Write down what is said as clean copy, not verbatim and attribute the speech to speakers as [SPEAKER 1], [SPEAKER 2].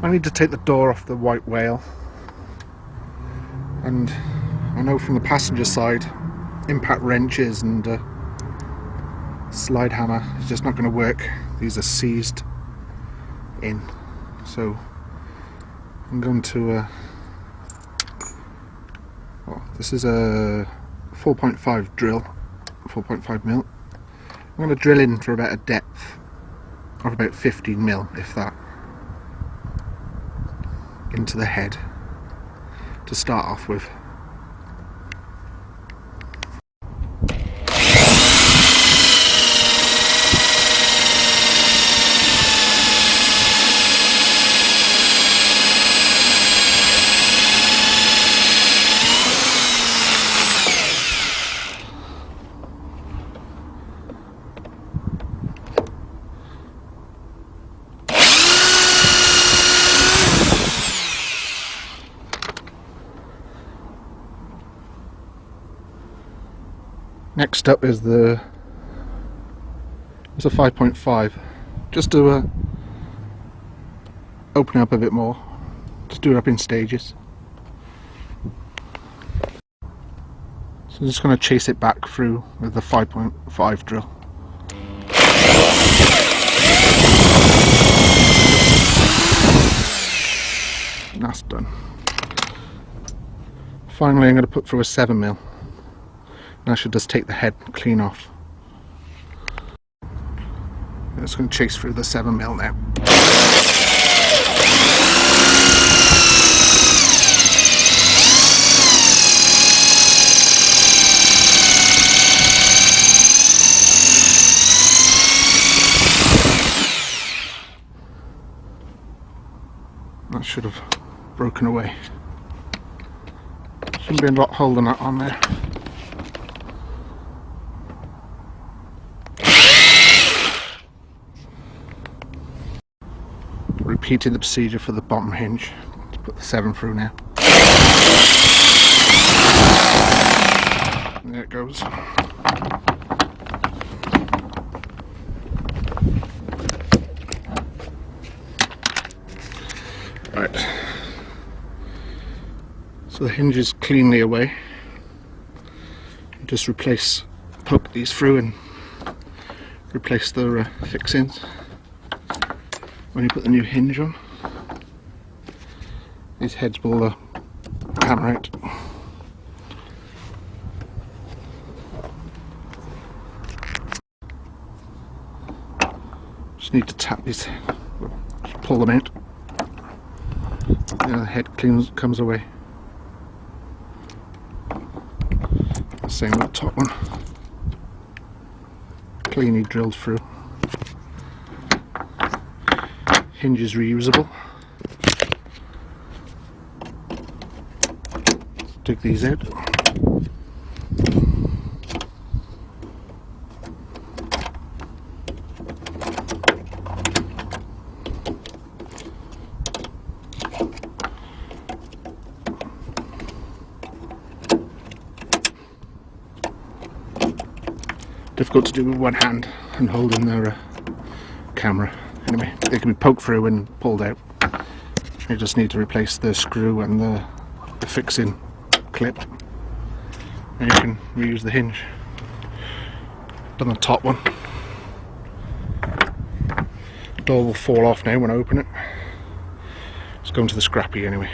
[SPEAKER 1] I need to take the door off the white whale, and I know from the passenger side impact wrenches and slide hammer is just not going to work. These are seized in, so I'm going to this is a 4.5 drill, 4.5 mil. I'm going to drill in for about a depth of about 15 mil, if that, into the head to start off with. Next up is it's a 5.5, just to open up a bit more, just do it up in stages. So I'm just going to chase it back through with the 5.5 drill. And that's done. Finally I'm going to put through a 7 mil. And I should just take the head clean off. I'm just going to chase through the 7 mil now. That should have broken away. Shouldn't be a lot holding that on there. Repeating the procedure for the bottom hinge. Let's put the 7 through now. And there it goes. Right. So the hinge is cleanly away. Just poke these through and replace the fixings. When you put the new hinge on, these heads will hammer out. Just need to tap these, just pull them out. The head comes away. Same with the top one. Cleanly drilled through. Hinge is reusable. Take these out. Difficult to do with one hand and holding their camera. Anyway, they can be poked through and pulled out. You just need to replace the screw and the fixing clip, and you can reuse the hinge. Done the top one. The door will fall off now when I open it. It's going to the scrappy anyway.